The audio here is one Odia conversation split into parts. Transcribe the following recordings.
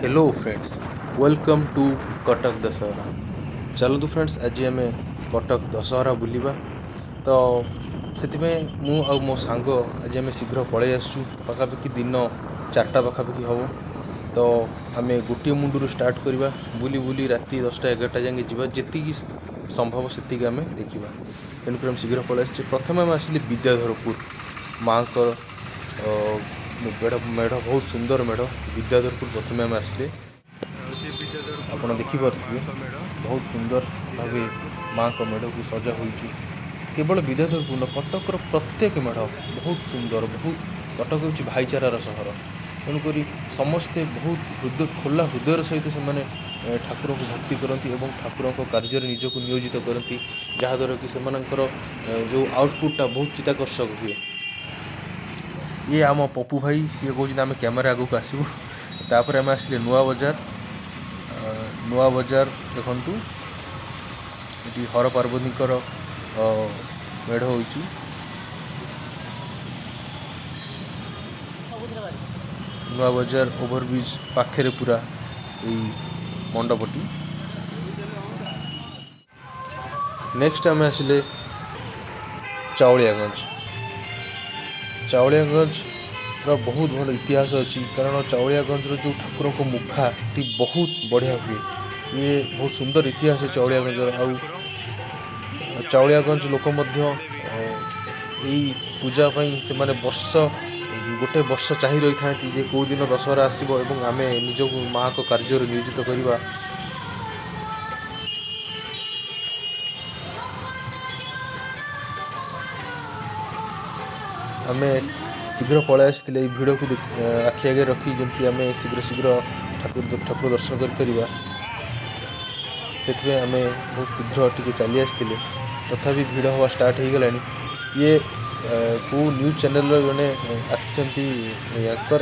Hello friends, welcome to Cuttack Dussehra. चलतु फ्रेंड्स, आज आम कटक दशहरा बुलिबा। तो ସେଥିପାଇଁ ମୁଁ ଆଉ ମୋ ସାଙ୍ଗ ଆଜି ଆମେ ଶୀଘ୍ର ପଳେଇ ଆସିଛୁ। ପାଖାପାଖି ଦିନ 4ଟା ପାଖାପାଖି ହେବ। ତ ଆମେ ଗୋଟିଏ ମୁଣ୍ଡରୁ ଷ୍ଟାର୍ଟ କରିବା, ବୁଲି ବୁଲି ରାତି 10ଟା 11ଟା ଯାଏଁ ଯିବା। ଯେତିକି ସମ୍ଭବ ସେତିକି ଆମେ ଦେଖିବା। ତେଣୁକରି ଆମେ ଶୀଘ୍ର ପଳେଇ ଆସିଛୁ। ପ୍ରଥମେ ଆମେ ଆସିଲି ବିଦ୍ୟାଧରପୁର। ମାଆଙ୍କ ମେଢ଼ ବହୁତ ସୁନ୍ଦର ମେଢ଼। ବିଦ୍ୟାଧରପୁର ପ୍ରଥମେ ଆମେ ଆସିଲେ, ଆପଣ ଦେଖିପାରୁଥିବେ ବହୁତ ସୁନ୍ଦର ଭାବେ ମାଆଙ୍କ ମେଢ଼କୁ ସଜା ହୋଇଛି। କେବଳ ବିଦ୍ୟାଧରପୁର ନୁହଁ, କଟକର ପ୍ରତ୍ୟେକ ମେଢ଼ ବହୁତ ସୁନ୍ଦର। କଟକ ହେଉଛି ଭାଇଚାରାର ସହର। ତେଣୁକରି ସମସ୍ତେ ବହୁତ ଖୋଲା ହୃଦୟର ସହିତ ସେମାନେ ଠାକୁରଙ୍କୁ ଭକ୍ତି କରନ୍ତି ଏବଂ ଠାକୁରଙ୍କ କାର୍ଯ୍ୟରେ ନିଜକୁ ନିୟୋଜିତ କରନ୍ତି, ଯାହାଦ୍ୱାରା କି ସେମାନଙ୍କର ଯେଉଁ ଆଉଟପୁଟ୍ଟା ବହୁତ ଚିତ୍ତାକର୍ଷକ ହୁଏ। ଇଏ ଆମ ପପୁ ଭାଇ, ସିଏ କହୁଛନ୍ତି ଆମେ କ୍ୟାମେରା ଆଗକୁ ଆସିବୁ। ତାପରେ ଆମେ ଆସିଲେ ନୂଆ ବଜାର। ନୂଆ ବଜାର ଦେଖନ୍ତୁ, ଏଠି ହର ପାର୍ବତୀଙ୍କର ମେଢ଼ ହୋଇଛି। ନୂଆ ବଜାର ଓଭରବ୍ରିଜ୍ ପାଖରେ ପୁରା ଏଇ ମଣ୍ଡପଟି। ନେକ୍ସଟ ଆମେ ଆସିଲେ ଚାଉଳିଆଗଞ୍ଜ। ଚାଉଳିଆଗଞ୍ଜର ବହୁତ ଭଲ ଇତିହାସ ଅଛି, କାରଣ ଚାଉଳିଆଗଞ୍ଜର ଯେଉଁ ଠାକୁରଙ୍କ ମୁଖାଟି ବହୁତ ବଢ଼ିଆ ହୁଏ। ଇଏ ବହୁତ ସୁନ୍ଦର ଇତିହାସ ଚାଉଳିଆଗଞ୍ଜର। ଆଉ ଚାଉଳିଆଗଞ୍ଜ ଲୋକ ମଧ୍ୟ ଏଇ ପୂଜା ପାଇଁ ସେମାନେ ଗୋଟେ ବର୍ଷ ଚାହିଁ ରହିଥାନ୍ତି ଯେ କେଉଁ ଦିନ ଦଶହରା ଆସିବ ଏବଂ ଆମେ ନିଜକୁ ମାଆଙ୍କ କାର୍ଯ୍ୟରେ ନିୟୋଜିତ କରିବା। ଆମେ ଶୀଘ୍ର ପଳାଇ ଆସିଥିଲେ ଏଇ ଭିଡ଼କୁ ଆଖି ଆଗରେ ରଖି, ଯେମିତି ଆମେ ଶୀଘ୍ର ଠାକୁର ଦର୍ଶନ କରିପାରିବା। ସେଥିପାଇଁ ଆମେ ବହୁତ ଶୀଘ୍ର ଟିକେ ଚାଲି ଆସିଥିଲେ। ତଥାପି ଭିଡ଼ ହେବା ଷ୍ଟାର୍ଟ ହୋଇଗଲାଣି। ଇଏ କେଉଁ ନ୍ୟୁଜ୍ ଚ୍ୟାନେଲର ଜଣେ ଆସିଛନ୍ତି ୟାଙ୍କର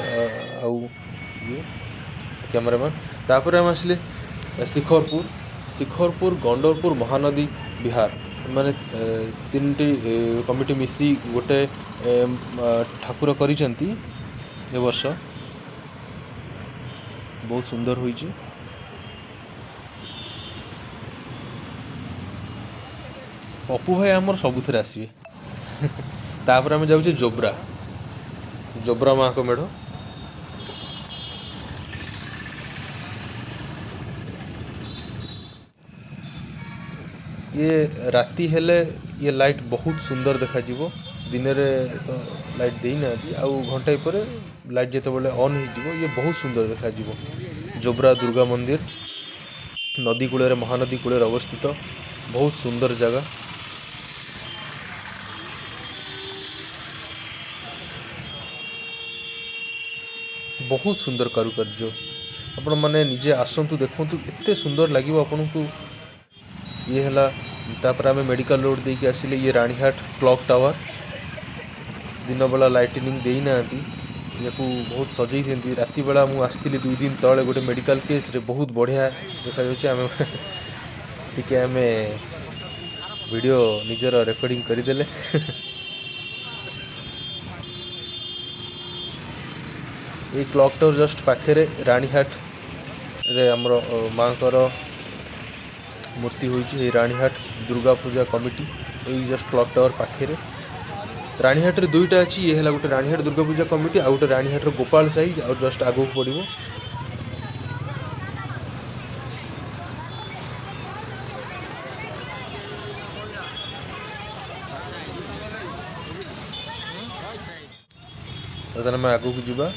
ଆଉ ଇଏ କ୍ୟାମେରାମ୍ୟାନ୍। ତାପରେ ଆମେ ଆସିଲେ ଶିଖରପୁର ଗଣ୍ଡରପୁର ମହାନଦୀ ବିହାର। ମାନେ ତିନିଟି କମିଟି ମିଶି ଗୋଟେ ଠାକୁର କରିଛନ୍ତି ଏ ବର୍ଷ। ବହୁତ ସୁନ୍ଦର ହୋଇଛି। ପପୁ ଭାଇ ଆମର ସବୁଥିରେ ଆସିବେ। ତାପରେ ଆମେ ଯାଉଛେ ଜୋବ୍ରା ମାଆଙ୍କ ମେଢ଼। ଇଏ ରାତି ହେଲେ ଇଏ ଲାଇଟ୍ ବହୁତ ସୁନ୍ଦର ଦେଖାଯିବ। ଦିନରେ ତ ଲାଇଟ୍ ଦେଇନାହାନ୍ତି, ଆଉ ଘଣ୍ଟାଏ ପରେ ଲାଇଟ୍ ଯେତେବେଳେ ଅନ୍ ହୋଇଯିବ ଇଏ ବହୁତ ସୁନ୍ଦର ଦେଖାଯିବ। ଜୋବ୍ରା ଦୁର୍ଗା ମନ୍ଦିର ନଦୀ କୂଳରେ, ମହାନଦୀ କୂଳରେ ଅବସ୍ଥିତ। ବହୁତ ସୁନ୍ଦର ଜାଗା। ବହୁତ ସୁନ୍ଦର କାରୁକାର୍ଯ୍ୟ। ଆପଣମାନେ ନିଜେ ଆସନ୍ତୁ, ଦେଖନ୍ତୁ, ଏତେ ସୁନ୍ଦର ଲାଗିବ ଆପଣଙ୍କୁ। ଇଏ ହେଲା। ତାପରେ ଆମେ ମେଡ଼ିକାଲ ରୋଡ଼ ଦେଇକି ଆସିଲେ। ଇଏ ରାଣୀହାଟ କ୍ଲକ୍ ଟାୱାର। ଦିନବେଳା ଲାଇଟିନିଂ ଦେଇନାହାନ୍ତି, ୟାକୁ ବହୁତ ସଜେଇଛନ୍ତି। ରାତିବେଳା ମୁଁ ଆସିଥିଲି 2 ଦିନ ତଳେ ଗୋଟେ ମେଡ଼ିକାଲ କେସ୍ରେ, ବହୁତ ବଢ଼ିଆ ଦେଖାଯାଉଛି। ଆମେ ଭିଡ଼ିଓ ନିଜର ରେକର୍ଡ଼ିଂ କରିଦେଲେ। ଏଇ କ୍ଲକ୍ ଟାୱାର ଜଷ୍ଟ ପାଖରେ ରାଣୀହାଟରେ ଆମର ମାଆଙ୍କର ମୂର୍ତ୍ତି ହୋଇଛି। ଏଇ ରାଣୀହାଟ ଦୁର୍ଗା ପୂଜା କମିଟି ଏଇ ଜଷ୍ଟ କ୍ଲକ୍ ଟାୱାର ପାଖରେ। ରାଣୀହାଟରେ ଦୁଇଟା ଅଛି। ଇଏ ହେଲା ଗୋଟେ ରାଣୀହାଟ ଦୁର୍ଗା ପୂଜା କମିଟି, ଆଉ ଗୋଟେ ରାଣୀହାଟର ଗୋପାଳ ସାହି, ଆଉ ଜଷ୍ଟ ଆଗକୁ ପଡ଼ିବ। ତାହେଲେ ଆମେ ଆଗକୁ ଯିବା।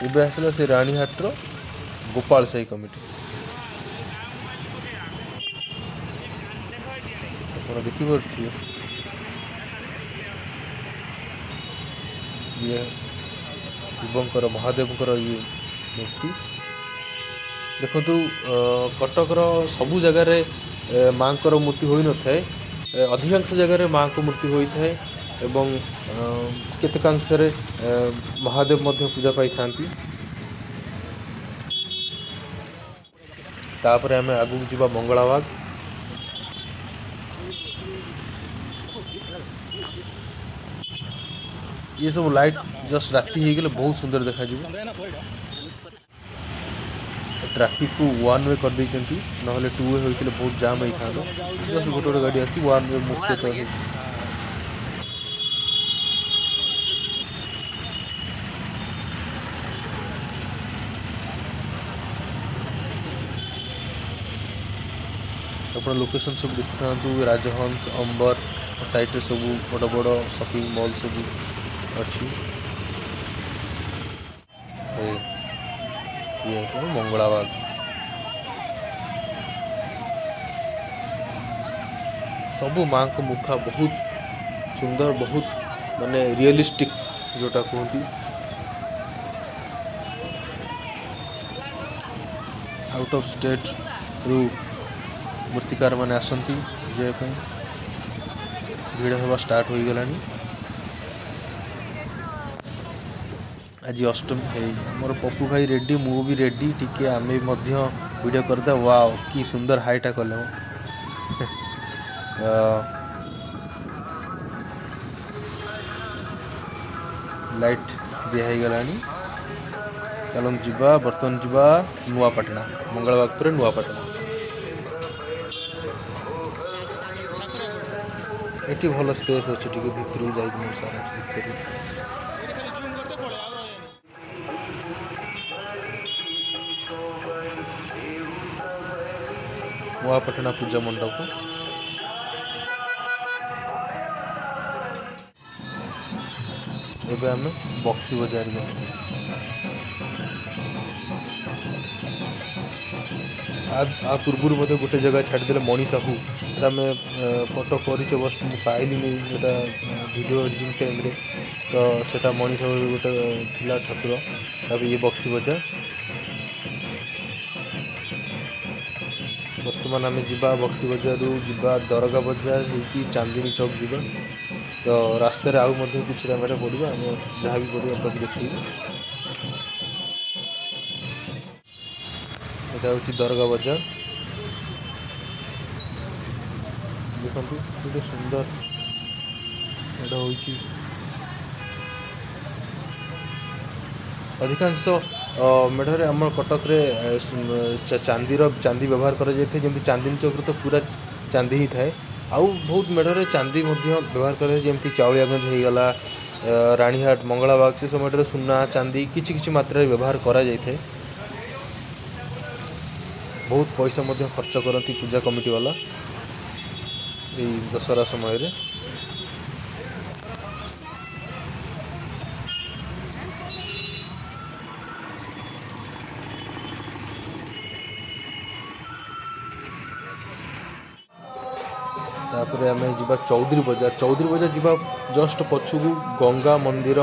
ଏବେ ଆସିଲା ସେ ରାଣୀହାଟର ଗୋପାଳ ସାହି କମିଟି। ଆପଣ ଦେଖିପାରୁଥିବେ ଇଏ ଶିବଙ୍କର, ମହାଦେବଙ୍କର ଇଏ ମୂର୍ତ୍ତି। ଦେଖନ୍ତୁ, କଟକର ସବୁ ଜାଗାରେ ମାଆଙ୍କର ମୂର୍ତ୍ତି ହୋଇନଥାଏ। ଅଧିକାଂଶ ଜାଗାରେ ମାଆଙ୍କ ମୂର୍ତ୍ତି ହୋଇଥାଏ ଏବଂ କେତେକାଂଶରେ ମହାଦେବ ମଧ୍ୟ ପୂଜା ପାଇଥାନ୍ତି। ତାପରେ ଆମେ ଆଗକୁ ଯିବା ମଙ୍ଗଳାବାଗ। ये सब लाइट जस्ट राति हो गले बहुत सुंदर देखा ट्रैफिक को वन वे कर देइचंती नहले टू वे होइतिले बहुत जाम होई थांदो जस्ट गोटे गोटे गाड़ी आछि वन वे मुख्यतः अपन लोकेशन सब देखि थांतु राजहंस अंबर साइट सब बड़ बड़ शॉपिंग मॉल सब अच्छी ये मंगलाबाग सबू माँ को मुखा बहुत सुंदर बहुत माने रियलिस्टिक जोटा कहती आउट ऑफ स्टेट रु मूर्तिकार माने आसंती जे भीड़ हवा स्टार्ट हो गलानी आज अष्टमी है मोर पप्पू भाई रेडी मु भी रेडी टिके आमे मध्य वीडियो करदा वाओ की सुंदर हाईटा कले लाइट दिया है गलानी चलन जीवा बर्तमान जीवा नुआपाटना मंगलबाग पर नुआपाटना एटी भल स्पेस अच्छे टी भितर जाइए सारा देखते नुआपाटना पूजा मंडप एबे आम बक्सी बजार गए आ पूर्व मत गोटे जगह छाड़दे मणि साहू आम फोटो कर बस पाइली नहीं वीडियो एडिटिंग टाइम रे तो सेटा मणि साहू गोटे थिला ठाकुर तब ये बक्सी बजार बर्तमान आम जा बक्सी बजार जा दरगा बजार हो चांदनी चौक जा तो रास्तार आउ कि रामेटा पड़ा आम जहाँ भी पड़ा तक देखिए यहाँ हूँ दरगा बजार देखो गोटे सुंदर यहाँ हूँ अधिकांश मेढ़े आम कटक चांदी व्यवहार करमती चांदनी चौक तो पूरा चांदी ही थाए आउ बहुत मेढ़े चांदी व्यवहार करमती चाउलियागंज होगला रानीहाट मंगलाबाग से सब मेढ़े सुना चांदी किछि मात्रा व्यवहार करा जाए बहुत पैसा खर्च करती पूजा कमिटी वाला ये दशहरा समय रे तापर आम जा चौधरी बजार जा जस्ट पछू गंगा मंदिर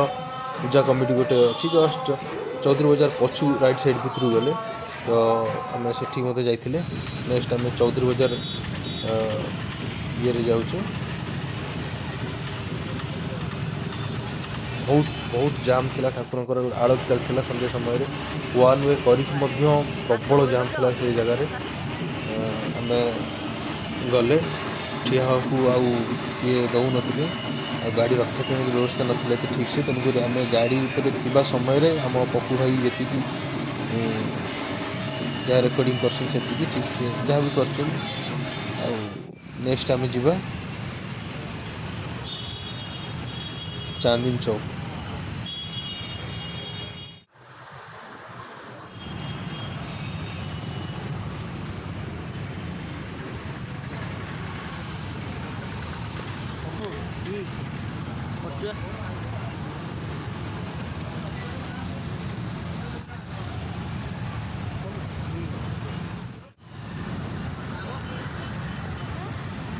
पूजा कमिटी गोटे अच्छी जस्ट चौधरी बजार पछू राइट साइड भितर गले तो आम से मत जाइए नेक्स्ट आम चौधरी बजार ये जाऊँ बहुत बहुत जाम थिला ठाकुर आड़त चलता संध्या समय वन वे कर प्रबल जाम थिला से जगार आम गले ठिया को आउ सी दौन आ गाड़ी रखा व्यवस्था नाला ठीक से तेणुक आम गाड़ी पर समय आम पप्पू भाई जी जहाँ रेकर्डिंग कर ठीक से जहाँ भी कर नेक्स्ट आम जा चांदनी चौक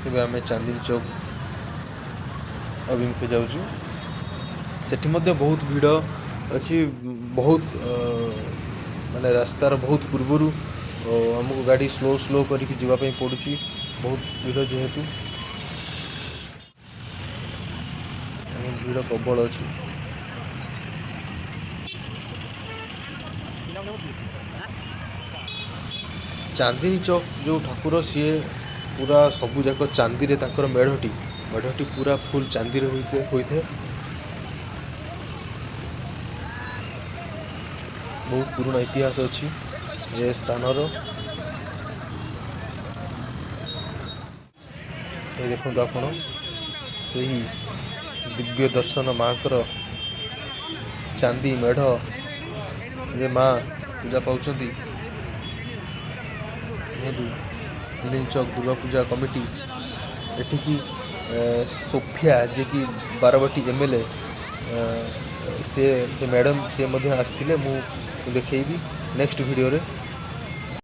एबे आम चांदनी चौक अभिमुखे जाऊँ सेठी मध्य बहुत भीड़ अच्छी बहुत माने रास्तार बहुत पूर्वर आमको गाड़ी स्लो स्लो करके जावाई पड़ुची बहुत भीड़ जेहेतु भीड़ प्रबल अच्छी चांदनी चौक जो ठाकुर सी पूरा सबू जाक चांदी रे ताकर मेढ़टी पूरा फुल चांदी रे होइथे ବହୁତ ପୁରୁଣା ଇତିହାସ ଅଛି ଏ ସ୍ଥାନର। ଏ ଦେଖନ୍ତୁ ଆପଣ ସେହି ଦିବ୍ୟ ଦର୍ଶନ ମାଙ୍କର ଚାନ୍ଦି ମେଢ଼ରେ ମା ପୂଜା ପାଉଛନ୍ତି। ଚକ ଦୁର୍ଗା ପୂଜା କମିଟି ଏଠିକି ସୋଫିଆ ଯିଏକି ବାରବାଟୀ MLA ସେ ମ୍ୟାଡ଼ାମ୍ ସେ ମଧ୍ୟ ଆସିଥିଲେ। ମୁଁ ଦେଖେଇବି ନେକ୍ସଟ ଭିଡ଼ିଓରେ।